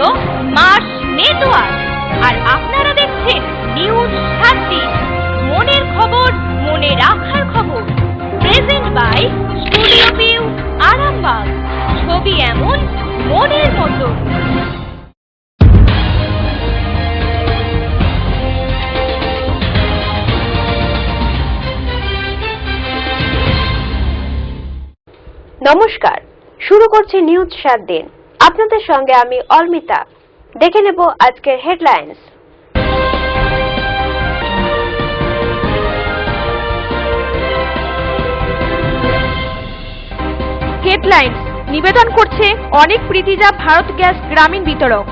হলো Mars network, আর আপনারা দেখছেন নিউজ 7 দিন। মনের খবর, মনে রাখার খবর। Present by studio view, Arambagh. ছবি এমন, মনের মতো। নমস্কার, শুরু করছি নিউজ 7 দিন। আপনাদের সঙ্গে আমি অলমিতা। দেখে নেব আজকের হেডলাইন্স। নিবেদন করছে অনেক প্রীতিজা ভারত গ্যাস গ্রামীণ বিতরক।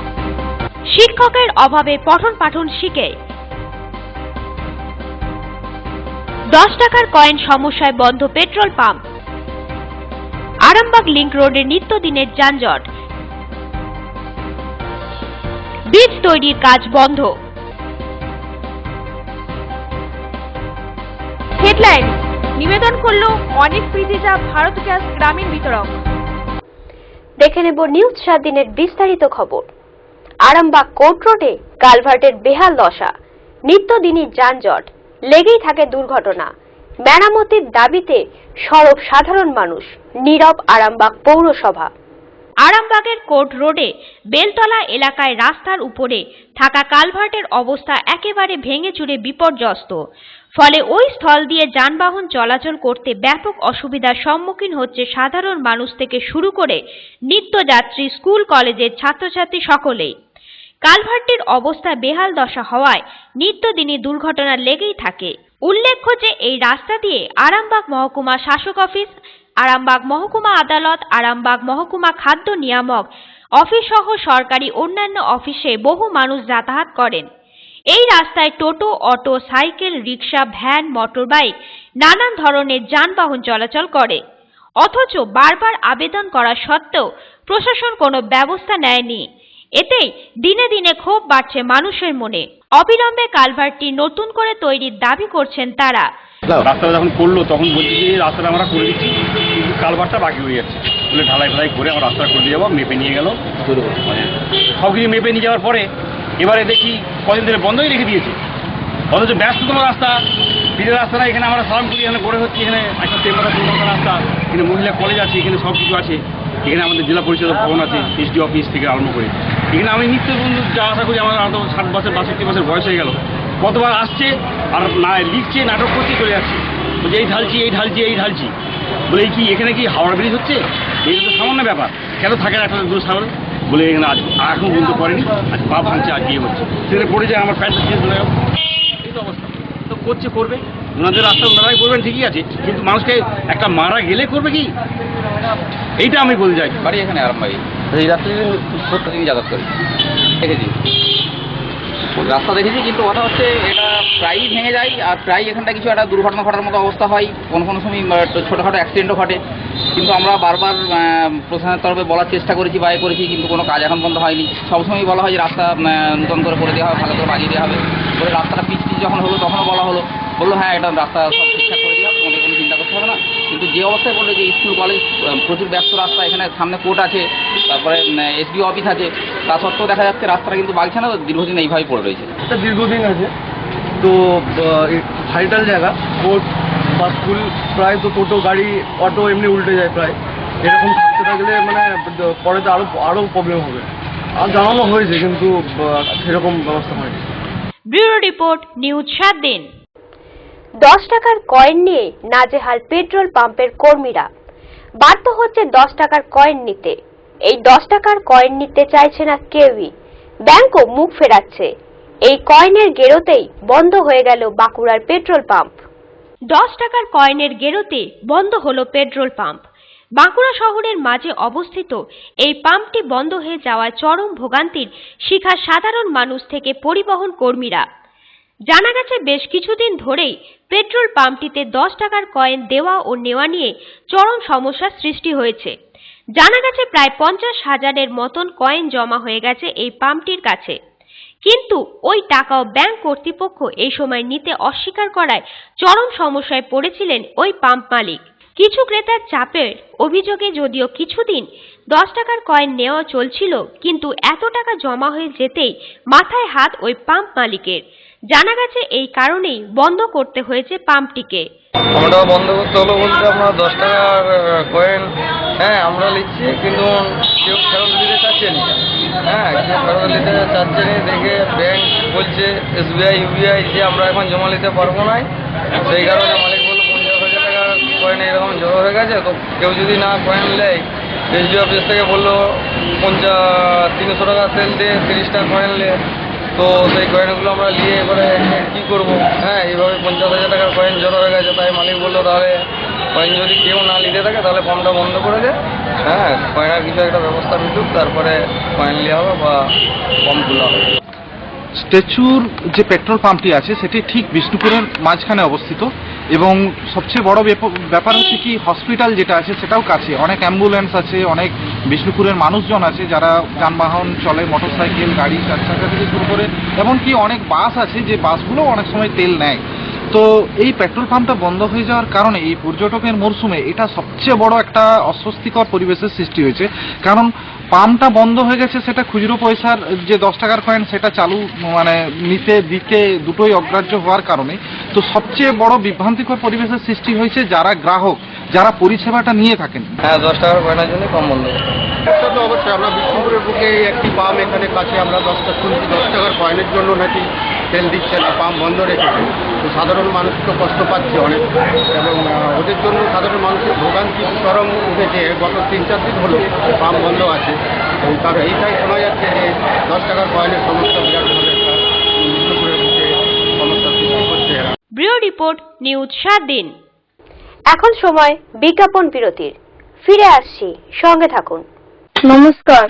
শিক্ষকের অভাবে পঠন পাঠন শিখে 10 টাকার কয়েন সমস্যায় বন্ধ পেট্রোল পাম্প। আরামবাগ লিংক রোডে নিত্যদিনের যানজট। বীজ তৈরির কাজ বন্ধ। হেডলাইন নিবেদন করলো অনেক প্রীতিজা ভারত গ্যাস গ্রামীণ বিতরক। দেখে নেব নিউজ 7 দিনের বিস্তারিত খবর। আরামবাগ কোর্ট রোডে কালভার্টের বেহাল দশা, নিত্যদিনই যানজট, লেগেই থাকে দুর্ঘটনা। মেরামতির দাবিতে সরব সাধারণ মানুষ, নীরব আরামবাগ পৌরসভা। আরামবাগের কোর্ট রোডে বেলতলা এলাকায় রাস্তার উপরে থাকা কালভার্টের অবস্থা একেবারে ভেঙে চুরে বিপর্যস্ত। ফলে ওই স্থল দিয়ে যানবাহন চলাচল করতে ব্যাপক অসুবিধার সম্মুখীন হচ্ছে সাধারণ মানুষ থেকে শুরু করে নিত্যযাত্রী, স্কুল কলেজের ছাত্রছাত্রী সকলেই। কালভার্টটির অবস্থা বেহাল দশা হওয়ায় নিত্যদিনই দুর্ঘটনা লেগেই থাকে। উল্লেখ্য যে এই রাস্তা দিয়ে আরামবাগ মহকুমা শাসক অফিস, আরামবাগ মহকুমা আদালত, আরামবাগ মহকুমা খাদ্য নিয়ামক অফিস সহ সরকারি অন্যান্য অফিসে বহু মানুষ যাতায়াত করেন। এই রাস্তায় টোটো, অটো, সাইকেল, রিক্সা, ভ্যান, মোটরবাইক নানান ধরনের যানবাহন চলাচল করে। অথচ বারবার আবেদন করা সত্ত্বেও প্রশাসন কোনো ব্যবস্থা নেয়নি। এতেই দিনে দিনে ক্ষোভ বাড়ছে মানুষের মনে। অবিলম্বে কালভার্টটি নতুন করে তৈরির দাবি করছেন তারা। রাস্তাটা যখন করলো তখন বলছি যে রাস্তাটা আমরা করে দিচ্ছি, কিন্তু কালভার্টটা বাকি হয়ে যাচ্ছে বলে ঢালাই ফালাই করে আমরা রাস্তা করে দিয়ে যাবো। মেপে নিয়ে গেল, মানে সব কিছু মেপে নিয়ে যাওয়ার পরে এবারে দেখি কদিন ধরে বন্ধই রেখে দিয়েছে। অথচ ব্যস্ততম রাস্তা, পিঠের রাস্তাটা এখানে আমরা সালাম করি, এখানে করে হচ্ছে, এখানে একটা টেম্পারেচার রাস্তা, এখানে মহিলা কলেজ আছে, এখানে সব কিছু আছে, এখানে আমাদের জেলা পরিষদ ভবন আছে, এসডি অফিস থেকে আরম্ভ করে এখানে আমি নিত্য বন্ধু যা আশা করি। আমার আরও 60 বছর 62 বছর বয়স হয়ে গেল, কতবার আসছে আর না লিখছে, নাটক করতে চলে যাচ্ছে, বলছে এই ঢালছি এই ঢালছি এই ঢালছি বলে কি এখানে কি হাওড়া ব্রিজ হচ্ছে? এটা তো সামান্য ব্যাপার, কেন থাকে না একটা দূর সাগর বলে এখানে আজ এখন পর্যন্ত করেনি, আজ পা ভাঙছে, আজ বিয়ে হচ্ছে, সেখানে পড়ে যায় আমার প্যান্টটা চেঞ্জ হয়ে যাবে। এই তো অবস্থা। তো করছে, করবে, ওনাদের রাস্তা ওনারাই করবেন, ঠিকই আছে, কিন্তু মানুষকে একটা মারা গেলে করবে কি? এইটা আমি বলতে চাই। বাড়ি এখানে আরামবাগে, এই রাস্তা প্রত্যেকদিন যাতায়াত করি, দেখেছি রাস্তা দেখেছি, কিন্তু কথা হচ্ছে এটা প্রায়ই ভেঙে যায়, আর প্রায় এখানটা কিছু একটা দুর্ঘটনা ঘটার মতো অবস্থা হয়, কোনো কোনো সময় ছোটোখাটো অ্যাক্সিডেন্টও ঘটে। কিন্তু আমরা বারবার প্রশাসনের তরফে বলার চেষ্টা করেছি, বাই করেছি, কিন্তু কোনো কাজ এখন পর্যন্ত হয়নি। সবসময় বলা হয় যে রাস্তা নতুন করে দেওয়া হবে, ভালো করে বাজিয়ে দেওয়া হবে বলে। রাস্তাটা পিচ যখন হলো তখনও বললো হ্যাঁ এটা রাস্তা সব ঠিকঠাক করে দেওয়া, তোমাদের কোনো চিন্তা করতে হবে না। কিন্তু যে অবস্থায় বললো যে স্কুল কলেজ প্রচুর ব্যস্ত রাস্তা, এখানে সামনে কোর্ট আছে, তারপরে এসডিও অফিস আছে, তা সত্ত্বেও দেখা যাচ্ছে রাস্তাটা কিন্তু বাড়ছে না, দীর্ঘদিন এইভাবেই পড়ে রয়েছে। এটা দীর্ঘদিন আছে তো ভাইটাল জায়গা, কোর্ট বা স্কুল, প্রায় তো টোটো গাড়ি অটো এমনি উল্টে যায় প্রায়। এরকম থাকতে থাকলে মানে পরে তো আরও প্রবলেম হবে। আর জানানো হয়েছে কিন্তু সেরকম ব্যবস্থা হয়নি। ব্যুরো রিপোর্ট, নিউজ 7 দিন। 10 টাকার কয়েন নিয়ে নাজেহাল পেট্রোল পাম্পের কর্মীরা। বাধ্য হচ্ছে 10 টাকার কয়েন নিতে। এই 10 টাকার কয়েন নিতে চাইছে না কেউই, ব্যাংকও মুখ ফেরাচ্ছে। এই কয়েনের গেরোতেই বন্ধ হয়ে গেল বাঁকুড়ার পেট্রোল পাম্প। 10 টাকার কয়েনের গেরোতে বন্ধ হলো পেট্রোল পাম্প। বাঁকুড়া শহরের মাঝে অবস্থিত এই পাম্পটি বন্ধ হয়ে যাওয়ায় চরম ভোগান্তির শিকার সাধারণ মানুষ থেকে পরিবহন কর্মীরা। জানা গেছে বেশ কিছুদিন ধরেই পেট্রোল পাম্পটিতে 10 টাকার কয়েন দেওয়া ও নেওয়া নিয়ে চরম সমস্যার সৃষ্টি হয়েছে। জানা গেছে প্রায় 50,000-এর মতন কয়েন জমা হয়ে গেছে এই পাম্পটির কাছে, কিন্তু ওই টাকাও ব্যাংক কর্তৃপক্ষ এই সময় নিতে অস্বীকার করায় চরম সমস্যায় পড়েছিলেন ওই পাম্প মালিক। কিছু ক্রেতার চাপের অভিযোগে যদিও কিছুদিন 10 টাকার কয়েন নেওয়া চলছিল, কিন্তু এত টাকা জমা হয়ে যেতেই মাথায় হাত ওই পাম্প মালিকের। জানা গেছে এই কারণেই বন্ধ করতে হয়েছে পাম্পটিকে। আমরা বন্ধ করতে হলো বলতে আপনার 10 টাকার কয়েন, হ্যাঁ আমরা নিচ্ছি, কিন্তু কেউ ফেরত দিতে চাচ্ছে না। হ্যাঁ, কেউ ফেরত দিতে চাচ্ছে না দেখে ব্যাংক বলছে SBI UBI যে আমরা এখন জমা নিতে পারবো না। সেই কারণে মালিক বললো 50,000 টাকার কয়েন এরকম জড়ো হয়ে গেছে, তো কেউ যদি না কয়েন নেয় SBI অফিস থেকে বললো 300 টাকা তেল দিয়ে 30টা কয়েন লে। তো সেই কয়েনগুলো আমরা নিয়ে এবারে কী করবো? হ্যাঁ, এইভাবে 50,000 টাকার কয়েন জড়ো হয়ে গেছে। তাই মালিক বললো তাহলে কয়েন যদি কেউ না নিতে থাকে তাহলে পাম্পটা বন্ধ করে দেয়। হ্যাঁ, কয়েনের কিছু একটা ব্যবস্থা মিটুক, তারপরে কয়েন নেওয়া হবে বা পাম্প খোলা হবে। স্ট্যাচুর যে পেট্রোল পাম্পটি আছে সেটি ঠিক বিষ্ণুপুরের মাঝখানে অবস্থিত, এবং সবচেয়ে বড় ব্যাপার হচ্ছে কি হসপিটাল যেটা আছে সেটাও কাছে। অনেক অ্যাম্বুলেন্স আছে, অনেক বিষ্ণুপুরের মানুষজন আছে যারা যানবাহন চলে, মোটরসাইকেল, গাড়ি, 4 চাকা থেকে শুরু করে এমনকি অনেক বাস আছে যে বাসগুলো অনেক সময় তেল নেয়। তো এই পেট্রোল পাম্পটা বন্ধ হয়ে যাওয়ার কারণে এই পর্যটকের মরশুমে এটা সবচেয়ে বড় একটা অস্বস্তিকর পরিবেশের সৃষ্টি হয়েছে। কারণ পাম্পটা বন্ধ হয়ে গেছে, সেটা খুচরো পয়সার যে 10 টাকার কয়েন সেটা চালু নিতে দিতে দুটোই অগ্রাহ্য হওয়ার কারণে তো সবচেয়ে বড় বিভ্রান্তিকর পরিবেশের সৃষ্টি হয়েছে যারা গ্রাহক, যারা পরিষেবাটা নিয়ে থাকেন। হ্যাঁ, 10 টাকার কয়েনের জন্য কম বন্ধ। এটা তো অবশ্যই আমরা বিষ্ণুপুরের বুকে একটি পাম্প এখানে কাছে আমরা 10 টাকার কয়েনের জন্য নাকি তেল দিচ্ছে না, পাম্প বন্ধ রেখেছে। তো সাধারণ মানুষ তো কষ্ট পাচ্ছে অনেক, এবং ওদের জন্য সাধারণ মানুষের ভোগান্তি চরম উঠেছে। গত 3-4 দিন হলো পাম্প বন্ধ আছে। কারণ এইটাই শোনা যাচ্ছে যে 10 টাকার কয়েনের সমস্যা বিরাটভাবে একটা বিষ্ণুপুরের বুকে সমস্যা সৃষ্টি করছে এরা। ব্যুরো রিপোর্ট, নিউজ 7 দিন। এখন সময় বিজ্ঞাপন বিরতির। ফিরে আসছি, সঙ্গে থাকুন। নমস্কার,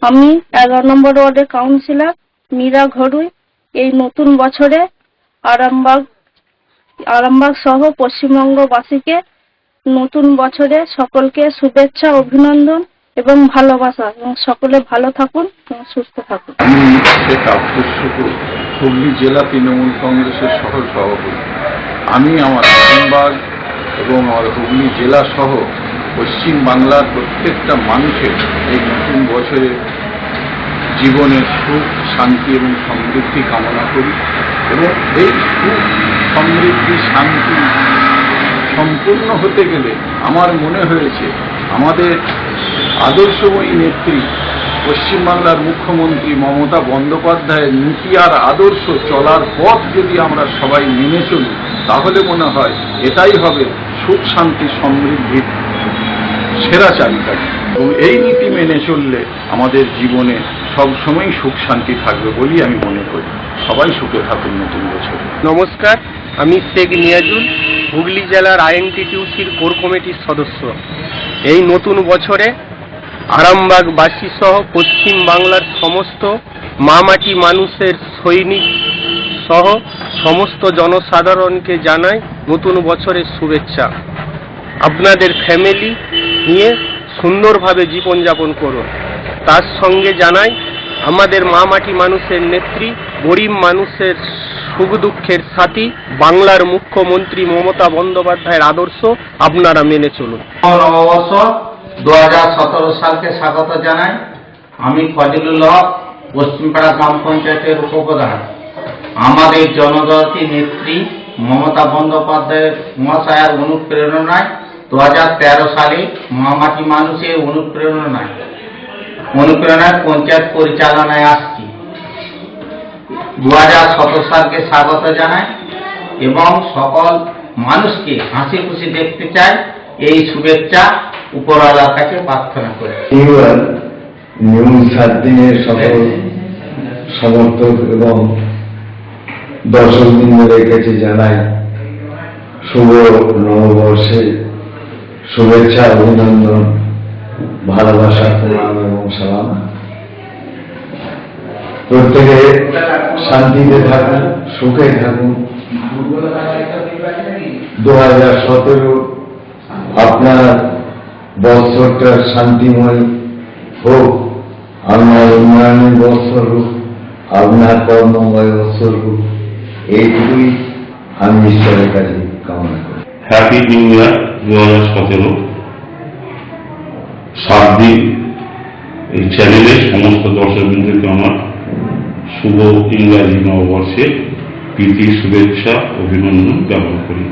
আমি 11 নম্বর ওয়ার্ডের কাউন্সিলর মীরা ঘড়ুই। এই নতুন বছরে আরামবাগ সহ পশ্চিমবঙ্গবাসীকে নতুন বছরে সকলকে শুভেচ্ছা, অভিনন্দন এবং ভালোবাসা, এবং সকলে ভালো থাকুন এবং সুস্থ থাকুন। আমি শেখ আব্দুল শুকুর, হুগলি জেলা তৃণমূল কংগ্রেসের সহ সভাপতি। আমি আমার আরামবাগ এবং আমার হুগলি জেলা সহ পশ্চিম বাংলার প্রত্যেকটা মানুষের এই নতুন বছরে জীবনের সুখ, শান্তি এবং সমৃদ্ধি কামনা করি, এবং এই সুখ, সমৃদ্ধি, শান্তি সম্পূর্ণ হতে গেলে আমার মনে হয়েছে আমাদের আদর্শময়ী নেত্রী পশ্চিমবাংলার মুখ্যমন্ত্রী মমতা বন্দ্যোপাধ্যায়ের নীতি আর আদর্শ চলার পথ যদি আমরা সবাই মেনে চলি, তাহলে মনে হয় এটাই হবে সুখ, শান্তি, সমৃদ্ধির সেরা চাবিকাঠি। এবং এই নীতি মেনে চললে আমাদের জীবনে সবসময় সুখ শান্তি থাকবে বলেই আমি মনে করি। সবাই সুখে থাকুন নতুন বছরে। নমস্কার, আমি শেখ নিয়াজুল, হুগলি জেলার INTTUCর কোর কমিটির সদস্য। এই নতুন বছরে আরামবাগবাসী সহ পশ্চিম বাংলার সমস্ত মামাটি মানুষের সৈনিক সহ সমস্ত জনসাধারণকে জানাই নতুন বছরের শুভেচ্ছা। আপনাদের ফ্যামিলি নিয়ে সুন্দরভাবে জীবনযাপন করুন। তার সঙ্গে জানাই আমাদের মামাটি মানুষের নেত্রী, গরিব মানুষের সুখ দুঃখের সাথী, বাংলার মুখ্যমন্ত্রী মমতা বন্দ্যোপাধ্যায়ের আদর্শ আপনারা মেনে চলুন। নববর্ষ 2017 সালকে স্বাগত জানাই। আমি ফজলুল হক, পশ্চিমপাড়া গ্রাম পঞ্চায়েতের উপপ্রধান। আমাদের জনজাতি নেত্রী মমতা বন্দ্যোপাধ্যায়ের মহাশয়ের অনুপ্রেরণায় 2013 সালে মামাটি মানুষের অনুপ্রেরণায় পঞ্চায়েত পরিচালনায় আসছি। 2017 সালকে স্বাগত জানাই এবং সকল মানুষকে হাসি খুশি দেখতে চাই। এই শুভেচ্ছা উপরওয়ালার কাছে প্রার্থনা করি। নিউজ 7 দিনের সকল সমর্থক এবং দর্শকবৃন্দের কাছে জানাই শুভ নববর্ষে শুভেচ্ছা, অভিনন্দন, ভালোবাসা, প্রণাম এবং সালাম। প্রত্যেকে শান্তিতে থাকুন, সুখে থাকুন। 2017 আপনার বৎসরটা শান্তিময় হোক, আপনার উন্নয়নের বৎসর হোক, আপনার কর্মময় বৎসর হোক, এইটুকুই আমি ঈশ্বরের কাছে কামনা করি। Happy new year 2017। 7 দিন এই চ্যানেলের সমস্ত দর্শকবৃন্দকে আমার শুভ ইংরাজি নববর্ষের প্রীতি শুভেচ্ছা অভিনন্দন জ্ঞাপন করি।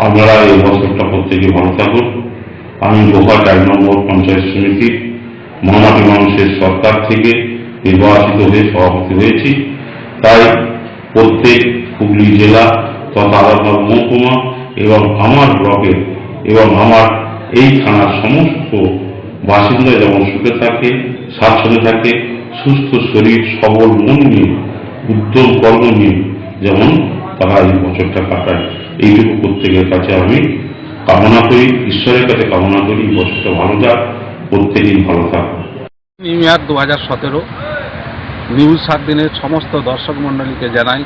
আপনারা এই বছরটা প্রত্যেকে ভালো থাকুন। আমি গোঘাট 1 নম্বর পঞ্চায়েত সমিতির মহামাটি মানুষের সরকার থেকে নির্বাচিত হয়ে সভাপতি হয়েছি। তাই প্রত্যেক হুগলি জেলা তথা আরামবাগ মহকুমা এবং আমার ব্লকের এবং আমার এই থানার সমস্ত বাসিন্দা যেমন সুখে থাকে, স্বাচ্ছন্দ্যে থাকে, সুস্থ শরীর সবল মন নিয়ে উদ্যম কর্ম নিয়ে যেমন তারা এই বছরটা কাটায়, এইটুকু প্রত্যেকের কাছে আমি কামনা করি, ঈশ্বরের কাছে কামনা করি এই বছরটা ভালো যাক, প্রত্যেকেই ভালো থাক। নিউ ইয়ার 2017 নিউজ 7 দিনের সমস্ত দর্শক মণ্ডলীকে জানাই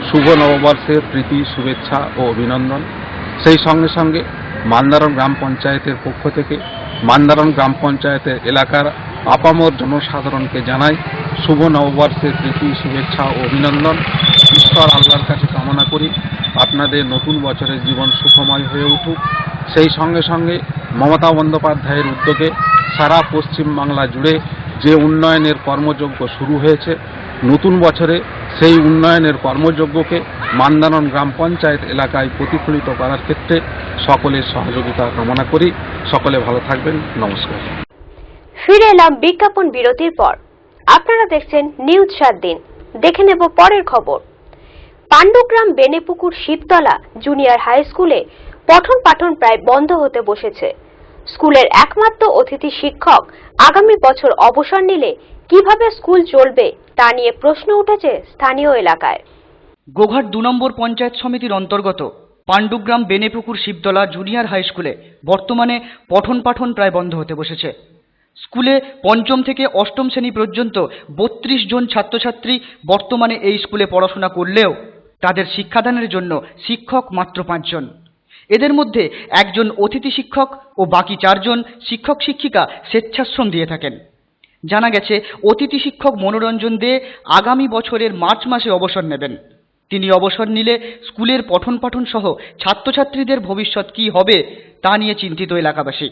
শুভ নববর্ষের প্রীতি শুভেচ্ছা ও অভিনন্দন। সেই সঙ্গে সঙ্গে মান্দারণ গ্রাম পঞ্চায়েতের পক্ষ থেকে মান্দারণ গ্রাম পঞ্চায়েতের এলাকার আপামর জনসাধারণকে জানাই শুভ নববর্ষের প্রীতি শুভেচ্ছা ও অভিনন্দন। ঈশ্বর আল্লাহর কাছে কামনা করি আপনাদের নতুন বছরের জীবন সুখময় হয়ে উঠুক। সেই সঙ্গে সঙ্গে মমতা বন্দ্যোপাধ্যায়ের উদ্যোগে সারা পশ্চিম বাংলা জুড়ে যে উন্নয়নের কর্মযজ্ঞ শুরু হয়েছে, নতুন বছরে সেই উন্নয়নের কর্মযজ্ঞকে মান্দারণ গ্রাম পঞ্চায়েত এলাকায় প্রতিফলিত করার ক্ষেত্রে সকলের সহযোগিতা কামনা করি। সকলে ভালো থাকবেন, নমস্কার। ফিরে এলাম বিজ্ঞাপন বিরতির পর। আপনারা দেখছেন নিউজ 7 দিন। দেখে নেব পরের খবর। পাণ্ডুগ্রাম বেনেপুকুর শিবতলা জুনিয়র হাই স্কুলে পঠন পাঠন প্রায় বন্ধ হতে বসেছে। স্কুলের একমাত্র অতিথি শিক্ষক আগামী বছর অবসর নিলে কিভাবে স্কুল চলবে তা নিয়ে প্রশ্ন উঠেছে স্থানীয় এলাকায়। গোঘাট 2 নম্বর পঞ্চায়েত সমিতির অন্তর্গত পাণ্ডুগ্রাম বেনেপুকুর শিবতলা জুনিয়র হাই স্কুলে বর্তমানে পঠন পাঠন প্রায় বন্ধ হতে বসেছে। স্কুলে 5ম থেকে 8ম শ্রেণী পর্যন্ত 32 জন ছাত্রছাত্রী বর্তমানে এই স্কুলে পড়াশোনা করলেও তাদের শিক্ষাদানের জন্য শিক্ষক মাত্র 5 জন। এদের মধ্যে একজন অতিথি শিক্ষক ও বাকি 4 জন শিক্ষক শিক্ষিকা স্বেচ্ছাশ্রম দিয়ে থাকেন। জানা গেছে অতিথি শিক্ষক মনোরঞ্জন দে আগামী বছরের মার্চ মাসে অবসর নেবেন। তিনি অবসর নিলে স্কুলের পঠন পাঠন সহ ছাত্রছাত্রীদের ভবিষ্যৎ কী হবে তা নিয়ে চিন্তিত এলাকাবাসী।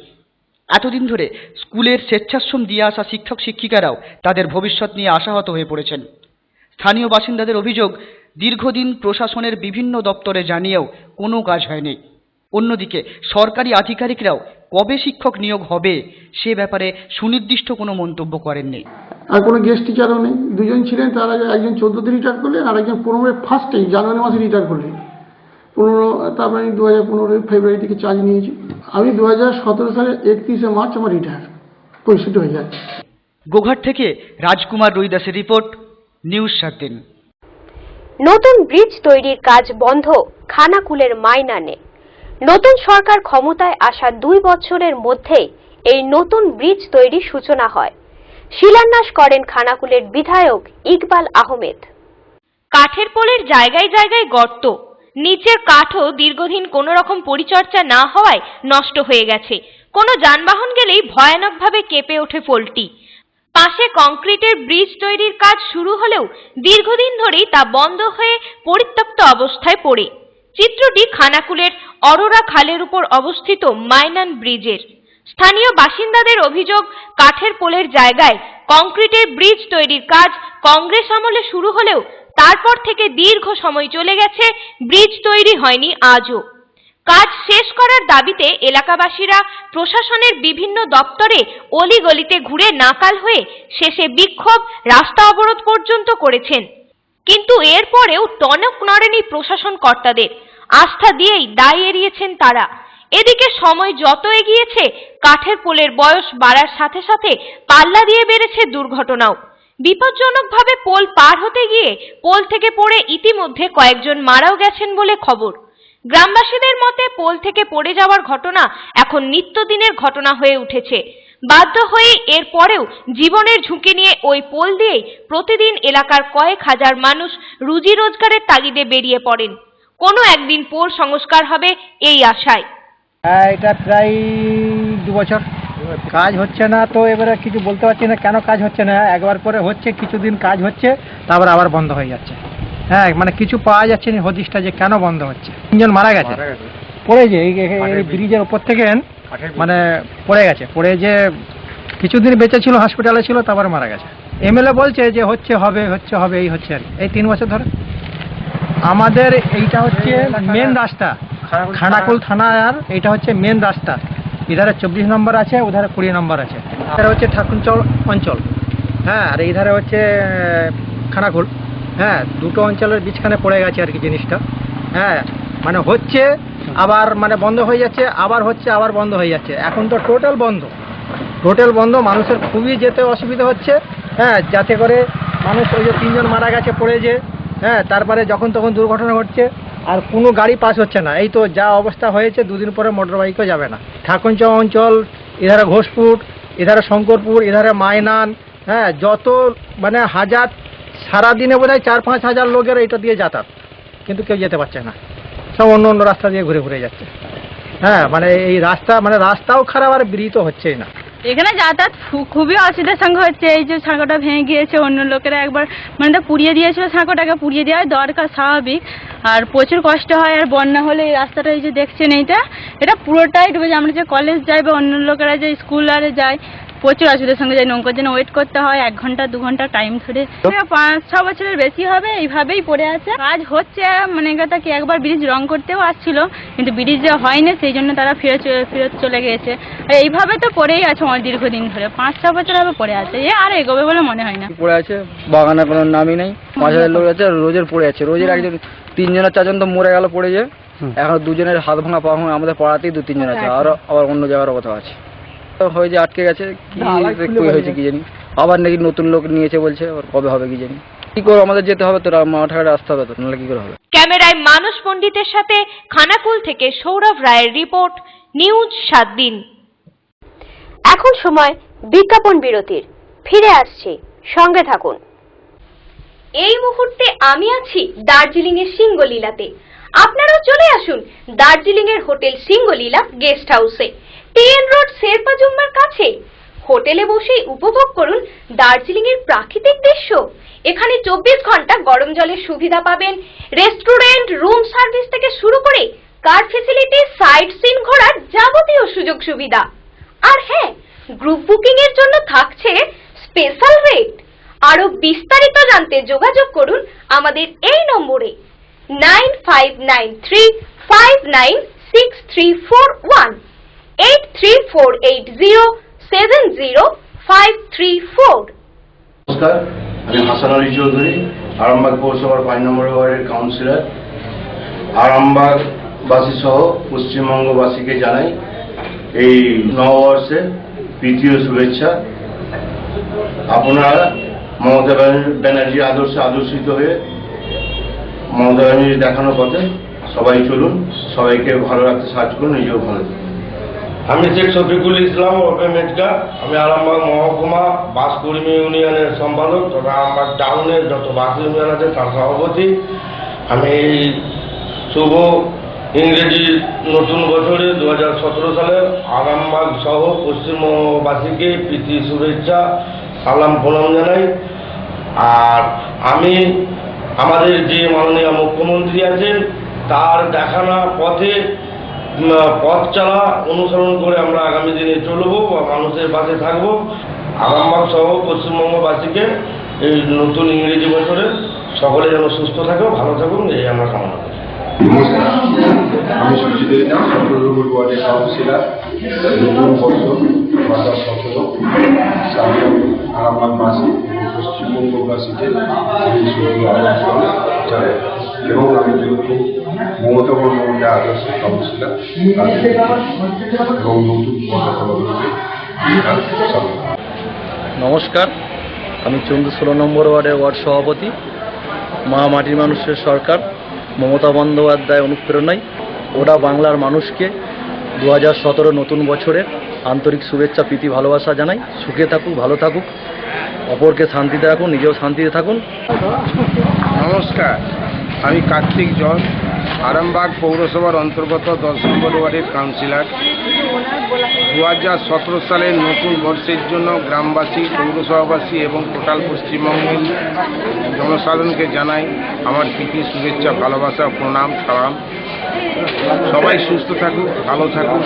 এতদিন ধরে স্কুলের স্বেচ্ছাশ্রম দিয়ে আসা শিক্ষক শিক্ষিকারাও তাদের ভবিষ্যৎ নিয়ে আশাহত হয়ে পড়েছেন। স্থানীয় বাসিন্দাদের অভিযোগ, দীর্ঘদিন প্রশাসনের বিভিন্ন দপ্তরে জানিয়েও কোনো কাজ হয়নি। অন্যদিকে সরকারি আধিকারিকরাও কবে শিক্ষক নিয়োগ হবে সে ব্যাপারে সুনির্দিষ্ট কোনো মন্তব্য করেননি। আর কোনো গেস্ট টিচারও নেই। 2 জন ছিলেন, তার আগে একজন 14তে রিটায়ার করলেন আর একজন 15 ফার্স্টেই জানুয়ারি মাসে রিটায়ার করলেন। 15 তারপরে আমি 2015 ফেব্রুয়ারি থেকে চার্জ নিয়েছি। আমি 2017 সালে 31শে মার্চ আমার রিটায়ার 65 হয়ে যায়। গোঘাট থেকে রাজকুমার রুইদাসের রিপোর্ট, নিউজ 7 দিন। নতুন ব্রিজ তৈরির কাজ বন্ধ, খানাকুলের মাইনানে। নতুন সরকার ক্ষমতায় আসা 2 বছরের মধ্যেই এই নতুন ব্রিজ তৈরির সূচনা হয়। শিলান্যাস করেন খানাকুলের বিধায়ক ইকবাল আহমেদ। কাঠের পোলের জায়গায় জায়গায় গর্ত, নিচের কাঠও দীর্ঘদিন কোনো রকম পরিচর্যা না হওয়ায় নষ্ট হয়ে গেছে। কোনো যানবাহন গেলেই ভয়ানকভাবে কেঁপে ওঠে পোলটি। পাশে কংক্রিটের ব্রিজ তৈরির কাজ শুরু হলেও দীর্ঘদিন ধরেই তা বন্ধ হয়ে পরিত্যক্ত অবস্থায় পড়ে। চিত্রটি খানাকুলের অরোরা খালের উপর অবস্থিত মাইনান ব্রিজের। স্থানীয় বাসিন্দাদের অভিযোগ, কাঠের পোলের জায়গায় কংক্রিটের ব্রিজ তৈরির কাজ কংগ্রেস আমলে শুরু হলেও তারপর থেকে দীর্ঘ সময় চলে গেছে, ব্রিজ তৈরি হয়নি আজও। কাজ শেষ করার দাবিতে এলাকাবাসীরা প্রশাসনের বিভিন্ন দপ্তরে অলিগলিতে ঘুরে নাকাল হয়ে শেষে বিক্ষোভ, রাস্তা অবরোধ পর্যন্ত করেছেন। কিন্তু এরপরেও টনক নড়েনি প্রশাসন কর্তাদের। আস্থা দিয়েই দায় এড়িয়েছেন তারা। এদিকে সময় যত এগিয়েছে, কাঠের পোলের বয়স বাড়ার সাথে সাথে পাল্লা দিয়ে বেড়েছে দুর্ঘটনাও। বিপজ্জনকভাবে পোল পার হতে গিয়ে পোল থেকে পড়ে ইতিমধ্যে কয়েকজন মারাও গেছেন বলে খবর। গ্রামবাসীদের মতে পোল থেকে পড়ে যাওয়ার ঘটনা এখন নিত্যদিনের ঘটনা হয়ে উঠেছে। বাধ্য হয়ে এর পরেও জীবনের ঝুঁকি নিয়ে ওই পোল দিয়েই প্রতিদিন এলাকার কয়েক হাজার মানুষ রুজি রোজগারের তাগিদে বেরিয়ে পড়েন। কোনো একদিন পোল সংস্কার হবে এই আশায়। এটা প্রায় 2 বছর কাজ হচ্ছে না, তো এবারে কিছু বলতে পারছি না কেন কাজ হচ্ছে না। একবার করে হচ্ছে, কিছুদিন কাজ হচ্ছে, তারপর আবার বন্ধ হয়ে যাচ্ছে। হ্যাঁ, মানে কিছু পাওয়া যাচ্ছে না হদিশটা যে কেন বন্ধ হচ্ছে। 3 জন মারা গেছে। পড়ে যে এই ব্রিজের উপর থেকে মানে পড়ে গেছে, পড়ে যে কিছুদিন বেঁচে ছিল, হসপিটালে ছিল, তারপরে মারা গেছে। এমএলএ বলছে যে হবে এই হচ্ছে আর এই 3 বছর ধরে। আমাদের এইটা হচ্ছে মেন রাস্তা, খানাকুল থানা, আর এইটা হচ্ছে মেন রাস্তা। ইধারে 24 নম্বর আছে, উধারে 20 নম্বর আছে। এধারে হচ্ছে ঠাকুরচল অঞ্চল, হ্যাঁ, আর এইধারে হচ্ছে খানাকুল, হ্যাঁ, দুটো অঞ্চলের বিচখানে পড়ে গেছে আর কি জিনিসটা। হ্যাঁ, মানে হচ্ছে আবার মানে বন্ধ হয়ে যাচ্ছে, আবার হচ্ছে আবার বন্ধ হয়ে যাচ্ছে। এখন তো টোটাল বন্ধ, মানুষের খুবই যেতে অসুবিধা হচ্ছে। হ্যাঁ, যাতে করে মানুষ ওই যে 3 জন মারা গেছে পড়ে যে, হ্যাঁ, তারপরে যখন তখন দুর্ঘটনা ঘটছে, আর কোনো গাড়ি পাস হচ্ছে না। এই তো যা অবস্থা হয়েছে, 2 দিন পরে মোটর বাইকও যাবে না। ঠাকুরচল অঞ্চল, এধারে ঘোষপুর, এধারে শঙ্করপুর, এধারে মাইনান, হ্যাঁ, যত মানে হাজার, সারাদিনে বোধ হয় 4-5 হাজার লোকের এটা দিয়ে যাতায়াত, কিন্তু কেউ যেতে পারছে না, সব অন্য রাস্তা দিয়ে ঘুরে যাচ্ছে। হ্যাঁ, মানে এই রাস্তাও খারাপ, আর ব্রিজ তো হচ্ছেই না। এখানে যাতায়াত খুবই অসুবিধার সঙ্গে হচ্ছে। এই যে সাঁকোটা ভেঙে গিয়েছে, অন্য লোকেরা একবার মানে তা পুড়িয়ে দিয়েছিল, সাঁকোটাকে পুড়িয়ে দেওয়া দরকার, স্বাভাবিক। আর প্রচুর কষ্ট হয়। আর বন্যা হলে এই রাস্তাটা এই যে দেখছেন এটা পুরোটাই ডুবে যায়। আমরা যে কলেজ যাই বা অন্য লোকেরা যে স্কুল আরে যায়, প্রচুর অসুবিধার সঙ্গে যায়। নৌকার জন্য ওয়েট করতে হয় 1 ঘন্টা 2 ঘন্টা টাইম ধরে। 5-6 বছরের বেশি হবে এইভাবেই পড়ে আছে। কাজ হচ্ছে, মানে কথা কি, একবার ব্রিজ রং করতেও আসছিল, কিন্তু ব্রিজ হয়নি, সেই জন্য তারা ফেরত চলে গিয়েছে। আর এইভাবে তো পড়েই আছে অনেক দীর্ঘদিন ধরে, 5-6 বছর হবে পড়ে আছে। আর এগোবে বলে মনে হয় না। পড়ে আছে, বাগানে কোনো নামই নেই। 5000 লোক আছে, রোজের পড়ে আছে। রোজের একজন 3 জন 4 জন তো মরে গেল পড়ে যে। এখন 2 জনের হাত ভাঙা পা ভাঙা, আমাদের পাড়াতেই 2-3 জন আছে, আবার অন্য জায়গার কথা আছে। হয়ে যে আটকে গেছে, কি হয়েছে কি জানি, আবার নাকি নতুন লোক নিয়েছে বলছে, আবার কবে হবে কি জানি। কি করে আমাদের যেতে হবে তো, মাঠঘাটে আসতে হবে তো, নাহলে কি করে হবে। ক্যামেরায় মানস পণ্ডিতের সাথে খানাকুল থেকে সৌরভ রায়ের রিপোর্ট, নিউজ 7 দিন। এখন সময় বিজ্ঞাপন বিরতির, ফিরে আসছি, সঙ্গে থাকুন। এই মুহূর্তে আমি আছি দার্জিলিং এর সিঙ্গলীলাতে। আপনারাও চলে আসুন দার্জিলিং এর হোটেল সিঙ্গলীলা গেস্ট হাউসে, টিএন রোড শেরপা জুম্মার কাছে। হোটেলে বসেই উপভোগ করুন দার্জিলিং এর প্রাকৃতিক দৃশ্য। এখানে 24 ঘন্টা গরম জলের সুবিধা পাবেন, রেস্টুরেন্ট, রুম সার্ভিস থেকে শুরু করে কার ফ্যাসিলিটি, সাইট সিন ঘোরার যাবতীয় সুযোগ সুবিধা। আর হ্যাঁ, গ্রুপ বুকিং এর জন্য থাকছে স্পেশাল রেট। আরো বিস্তারিত জানতে যোগাযোগ করুন আমাদের এই নম্বরে 9593596341, 8348070534। নমস্কার, আমি হাসান আলী চৌধুরী, আরামবাগ পৌরসভার 5 নম্বর ওয়ার্ডের কাউন্সিলর। আরামবাগবাসী সহ পশ্চিমবঙ্গবাসীকে জানাই এই নববর্ষের প্রীতীয় শুভেচ্ছা। আপনারা মমতা ব্যানার্জি আদর্শে আদর্শিত হয়ে মমতা ব্যানার্জি দেখানো পথে সবাই চলুন, সবাইকে ভালো রাখতে সাহায্য করুন, নিজেও ভালো থাকুন। আমি শেখ শফিকুল ইসলাম ওপে মেটকা। আমি আরামবাগ মহকুমা বাস কর্মী ইউনিয়নের সম্পাদক, তথা আরামবাগ টাউনের যত বাস ইউনিয়ন আছে তার সভাপতি। আমি এই শুভ ইংরেজি নতুন বছরে 2017 সালের আরামবাগ সহ পশ্চিমবঙ্গবাসীকে প্রীতি শুভেচ্ছা, সালাম প্রণাম জানাই। আর আমি আমাদের যে মাননীয় মুখ্যমন্ত্রী আছেন তার দেখানো পথে পথ চলা অনুসরণ করে আমরা আগামী দিনে চলব বা মানুষের পাশে থাকব। আরামবাগ সহ পশ্চিমবঙ্গবাসীকে এই নতুন ইংরেজি বছরে সকলে যেন সুস্থ থাকে, ভালো থাকুন, এই আমরা কামনা করি। নমস্কার, আমি সুজিত ইসলাম, 17 নম্বর ওয়ার্ডের কাউন্সিলর। নতুন বছর 2017 সামনে আরামবাগবাসী পশ্চিমবঙ্গবাসীকে এবং আমি যেহেতু মমতা বন্দ্যোপাধ্যায় আদর্শ কাউন্সিলর এবং নতুন নমস্কার, আমি চন্দু 16 নম্বর ওয়ার্ডের ওয়ার্ড সভাপতি। মা মাটির মানুষের সরকার মমতা বন্দ্যোপাধ্যায় অনুপ্রেরণায় ওরা বাংলার মানুষকে 2017 নতুন বছরের আন্তরিক শুভেচ্ছা, প্রীতি, ভালোবাসা জানাই। সুখে থাকুক, ভালো থাকুক, অপরকে শান্তিতে রাখুন, নিজেও শান্তিতে থাকুন। নমস্কার, আমি কার্তিক জল, আরামবাগ পৌরসভার অন্তর্গত 10 নম্বর ওয়ার্ডের কাউন্সিলর। 2017 সালের নতুন বর্ষের জন্য গ্রামবাসী, পৌরসভাবাসী এবং টোটাল পশ্চিমবঙ্গের জনসাধারণকে জানাই আমার প্রীতি শুভেচ্ছা, ভালোবাসা, প্রণাম, সালাম। সবাই সুস্থ থাকুক, ভালো থাকুক,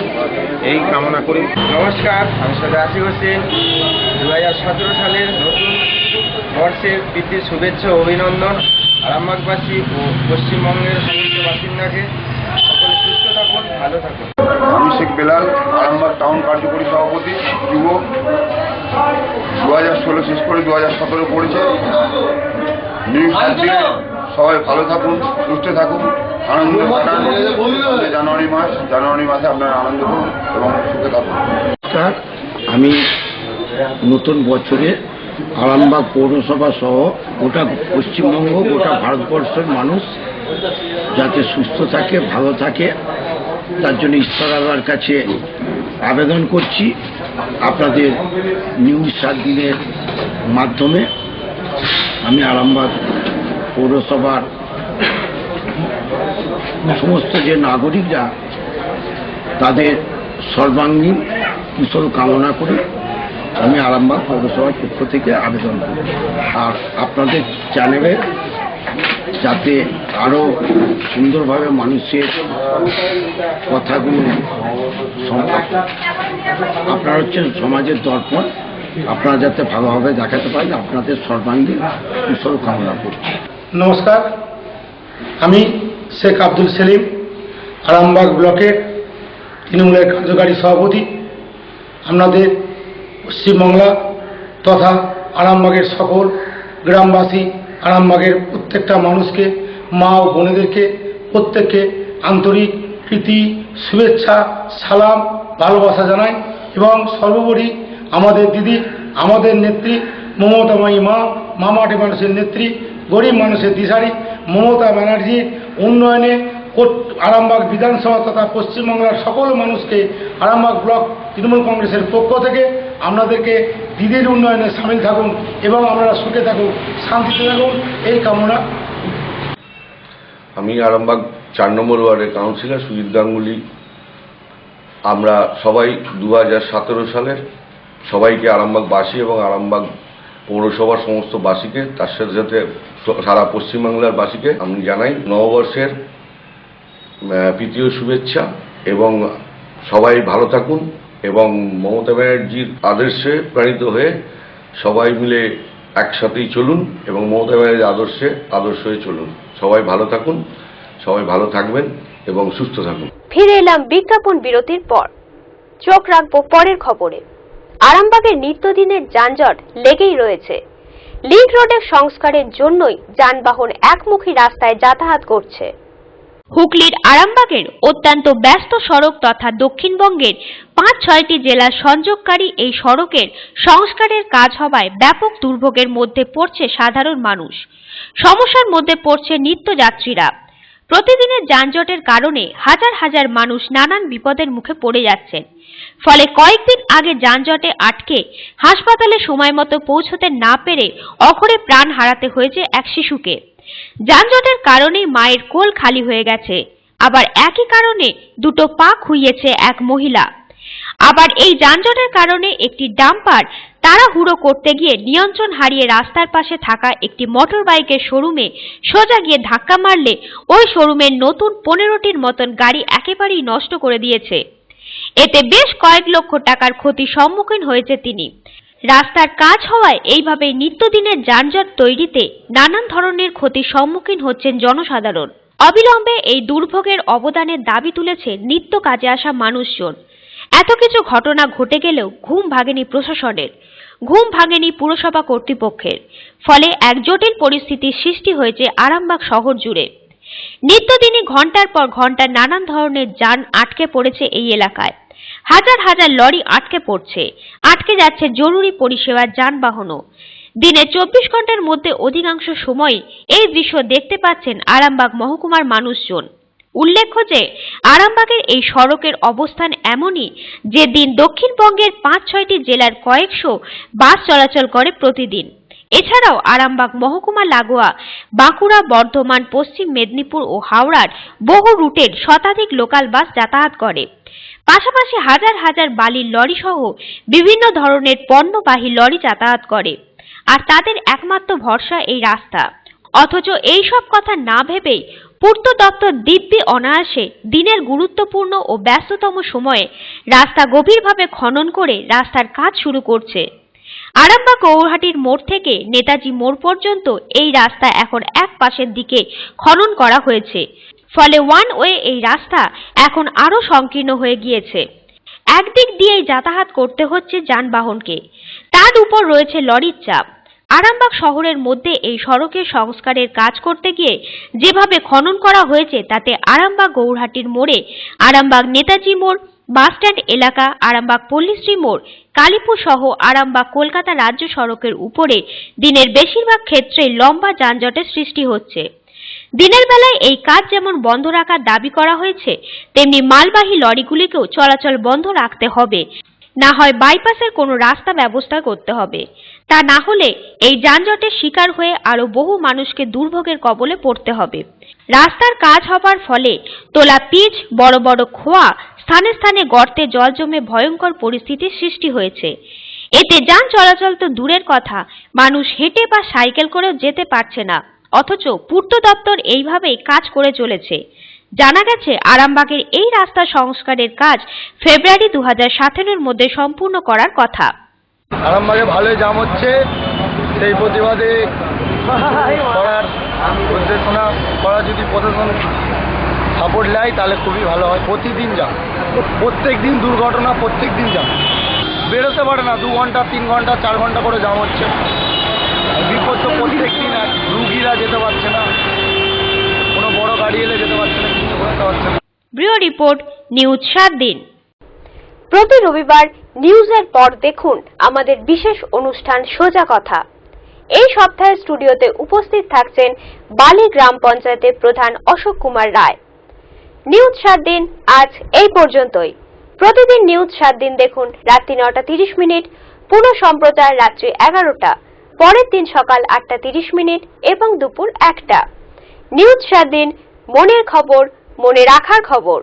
এই কামনা করি। নমস্কার, আমি সৈয়দ আসিফ হোসেন। 2017 সালের নতুন বর্ষের প্রীতি শুভেচ্ছা ও অভিনন্দন আরামবাগবাসী ও পশ্চিমবঙ্গের সমস্ত বাসিন্দাকে। সকলে সুস্থ থাকুন, ভালো থাকুন। আমি শেখ বেলাল, আরামবাগ টাউন কার্যকরী সভাপতি যুব। 2016 শেষ করে 2017 পড়েছে। নিউ সার্ভিসে সবাই ভালো থাকুন, সুস্থ থাকুন, আনন্দ কাটান। জানুয়ারি মাসে আপনারা আনন্দ করুন এবং সুখে থাকুন। আমি নতুন বছরে আরামবাগ পৌরসভা সহ গোটা পশ্চিমবঙ্গ, গোটা ভারতবর্ষের মানুষ যাতে সুস্থ থাকে, ভালো থাকে, তার জন্য ঈশ্বর আল্লাহর কাছে আবেদন করছি। আপনাদের নিউজ 7 দিনের মাধ্যমে আমি আরামবাগ পৌরসভার সমস্ত যে নাগরিকরা তাদের সর্বাঙ্গীন কুশল কামনা করি। আমি আরামবাগ পৌরসভার পক্ষ থেকে আবেদন করি। আর আপনাদের চ্যানেলে যাতে আরও সুন্দরভাবে মানুষের কথাগুলো, আপনারা হচ্ছেন সমাজের দর্পণ, আপনারা যাতে ভালোভাবে দেখাতে পারেন, আপনাদের সর্বাঙ্গীন কুশল কামনা করি। নমস্কার, আমি শেখ আব্দুল সেলিম, আরামবাগ ব্লকের তৃণমূলের কার্যকারী সভাপতি। আপনাদের পশ্চিমবাংলা তথা আরামবাগের সকল গ্রামবাসী, আরামবাগের প্রত্যেকটা মানুষকে, মা ও বোনেদেরকে প্রত্যেককে আন্তরিক প্রীতি, শুভেচ্ছা, সালাম, ভালোবাসা জানাই। এবং সর্বোপরি আমাদের দিদি, আমাদের নেত্রী মমতাময়ী মা, মামাটি মানুষের নেত্রী, গরিব মানুষের দিশারি মমতা ব্যানার্জির উন্নয়নে আরামবাগ বিধানসভা তথা পশ্চিমবাংলার সকল মানুষকে আরামবাগ ব্লক তৃণমূল কংগ্রেসের পক্ষ থেকে আপনাদেরকে দিদির উন্নয়নে সামিল থাকুন এবং আপনারা সুখে থাকুন, শান্তিতে থাকুন, এই কামনা। আমি আরামবাগ 4 নম্বর ওয়ার্ডের কাউন্সিলর সুজিত গাঙ্গুলি। আমরা সবাই 2017 সালের সবাইকে আরামবাগবাসী এবং আরামবাগ পৌরসভার সমস্ত বাসীকে, তার সাথে সাথে সারা পশ্চিমবাংলার বাসীকে আমি জানাই নববর্ষের প্রীতীয় শুভেচ্ছা এবং সবাই ভালো থাকুন এবং মমতা ব্যানার্জির আদর্শে প্রাণিত হয়ে সবাই মিলে একসাথেই চলুন এবং মমতা ব্যানার্জির আদর্শ হয়ে চলুন। সবাই ভালো থাকুন, সবাই ভালো থাকবেন এবং সুস্থ থাকুন। ফিরে এলাম বিজ্ঞাপন বিরতির পর। চোখ রাখবো পরের খবরে। আরামবাগের নিত্যদিনের যানজট লেগেই রয়েছে। লিংক রোডের সংস্কারের জন্যই যানবাহন একমুখী রাস্তায় যাতায়াত করছে। হুগলির আরামবাগের অত্যন্ত ব্যস্ত সড়ক তথা দক্ষিণবঙ্গের 5-6টি জেলার সংযোগকারী এই সড়কের সংস্কারের কাজ হওয়ায় ব্যাপক দুর্ভোগের মধ্যে পড়ছে সাধারণ মানুষ। সমস্যার মধ্যে পড়ছে নিত্যযাত্রীরা। প্রতিদিনের যানজটের কারণে হাজার হাজার মানুষ নানান বিপদের মুখে পড়ে যাচ্ছেন। ফলে কয়েকদিন আগে যানজটে আটকে হাসপাতালে সময় মতো পৌঁছতে না পেরে অঘরে প্রাণ হারাতে হয়েছে এক শিশুকে। যানজটের কারণেই মায়ের কোল খালি হয়ে গেছে। আবার একই কারণে দুটো পা খুইয়েছে এক মহিলা। আবার এই যানজটের কারণে একটি ডাম্পার তাড়াহুড়ো করতে গিয়ে নিয়ন্ত্রণ হারিয়ে রাস্তার পাশে থাকা একটি মোটর বাইকের শোরুমে সোজা গিয়ে ধাক্কা মারলে ওই শোরুমের নতুন 15টির মতন গাড়ি একেবারেই নষ্ট করে দিয়েছে। এতে বেশ কয়েক লক্ষ টাকার ক্ষতির সম্মুখীন হয়েছে তিনি। রাস্তার কাজ হওয়ায় এইভাবে নিত্যদিনের যানজট তৈরিতে নানান ধরনের ক্ষতির সম্মুখীন হচ্ছেন জনসাধারণ। অবিলম্বে এই দুর্ভোগের অবদানের দাবি তুলেছে নিত্য কাজে আসা মানুষজন। এত কিছু ঘটনা ঘটে গেলেও ঘুম ভাঙেনি প্রশাসনের, ঘুম ভাঙেনি পুরসভা কর্তৃপক্ষের। ফলে এক জটিল পরিস্থিতির সৃষ্টি হয়েছে আরামবাগ শহর জুড়ে। নিত্যদিনই ঘন্টার পর ঘন্টা নানান ধরনের যান আটকে পড়েছে এই এলাকায়। হাজার হাজার লরি আটকে পড়ছে, আটকে যাচ্ছে জরুরি পরিষেবার যানবাহনও। দিনে 24 ঘন্টার মধ্যে অধিকাংশ সময় এই দৃশ্য দেখতে পাচ্ছেন আরামবাগ মহকুমার মানুষজন। উল্লেখ্য যে আরামবাগের এই সড়কের অবস্থান এমনই যে দিন দক্ষিণবঙ্গের 5-6টি জেলার কয়েকশো বাস চলাচল করে প্রতিদিন। এছাড়াও আরামবাগ মহকুমা লাগোয়া বাঁকুড়া, বর্ধমান, পশ্চিম মেদিনীপুর ও হাওড়ার বহু রুটের শতাধিক লোকাল বাস যাতায়াত করে। পাশাপাশি হাজার হাজার বালির লরি সহ বিভিন্ন ধরনের পণ্যবাহী লরি যাতায়াত করে। আর তাদের একমাত্র ভরসা এই রাস্তা। অথচ এই সব কথা না ভেবেই পূর্ত দপ্তর দিব্যি অনায়াসে দিনের গুরুত্বপূর্ণ ও ব্যস্ততম সময়ে রাস্তা গভীরভাবে খনন করে রাস্তার কাজ শুরু করছে। আরামবাগ গৌরহাটির মোড় থেকে নেতাজি মোড় পর্যন্ত এই রাস্তা এখন এক পাশের দিকে খনন করা হয়েছে। ফলে ওয়ান ওয়ে এই রাস্তা এখন আরো সংকীর্ণ হয়ে গিয়েছে। একদিক দিয়েই যাতায়াত করতে হচ্ছে যানবাহনকে, তার উপর রয়েছে লরির চাপ। আরামবাগ শহরের মধ্যে এই সড়কের সংস্কারের কাজ করতে গিয়ে যেভাবে খনন করা হয়েছে তাতে আরামবাগ গৌরহাটির মোড়ে আরামবাগ নেতাজি মোড়, বাসস্ট্যান্ড এলাকা, আরামবাগ পল্লীশ্রী মোড়, কালীপুর সহ আরামবাগ কলকাতা রাজ্য সড়কের উপরে দিনের বেশিরভাগ ক্ষেত্রে লম্বা যানজটের সৃষ্টি হচ্ছে। দিনের বেলায় এই কাজ যেমন বন্ধ রাখার দাবি করা হয়েছে, তেমনি মালবাহী লরিগুলিকেও চলাচল বন্ধ রাখতে হবে, না হয় বাইপাসের কোনো রাস্তা ব্যবস্থা করতে হবে। তা না হলে এই যানজটের শিকার হয়ে আরো বহু মানুষকে দুর্ভোগের কবলে পড়তে হবে। রাস্তার কাজ হবার ফলে তোলা পিচ, বড় বড় খোয়া, স্থানে স্থানে গর্তে জল জমে ভয়ঙ্কর পরিস্থিতির সৃষ্টি হয়েছে। এতে যান চলাচল তো দূরের কথা, মানুষ হেঁটে বা সাইকেল করেও যেতে পারছে না, অথচ পূর্ত দপ্তর এইভাবেই কাজ করে চলেছে। জানা গেছে আরামবাগের এই রাস্তা সংস্কারের কাজ ফেব্রুয়ারি 2017-এর মধ্যে সম্পূর্ণ করার কথা। আরামবাগে ভালোই জাম হচ্ছে, সেই প্রতিবাদে করার নির্দেশনা করা যদি প্রশাসন সাপোর্ট নেয় তাহলে খুবই ভালো হয়। প্রতিদিন জাম, প্রত্যেক দিন দুর্ঘটনা, প্রত্যেক দিন জাম, বেরোতে পারে না, 2 ঘন্টা 3 ঘন্টা 4 ঘন্টা করে জাম হচ্ছে। বিপদ তো প্রত্যেক দিন, রুগীরা যেতে পারছে না, কোনো বড় গাড়ি এলে যেতে পারছে না, কিছু করতে পারছে না। ব্যুরো রিপোর্ট, নিউজ 7 দিন। প্রতি রবিবার নিউজের পর দেখুন আমাদের বিশেষ অনুষ্ঠান সোজা কথা। এই সপ্তাহে স্টুডিওতে উপস্থিত থাকছেন বালি গ্রাম পঞ্চায়েতের প্রধান অশোক কুমার রায়। নিউজ 7 দিন আজ এই পর্যন্তই। প্রতিদিন নিউজ 7 দিন দেখুন রাত্রি 9:30, পুনঃ সম্প্রচার রাত্রি 11টা, পরের দিন সকাল 8:30 এবং দুপুর 1টা। নিউজ 7 দিন, মনের খবর, মনে রাখার খবর।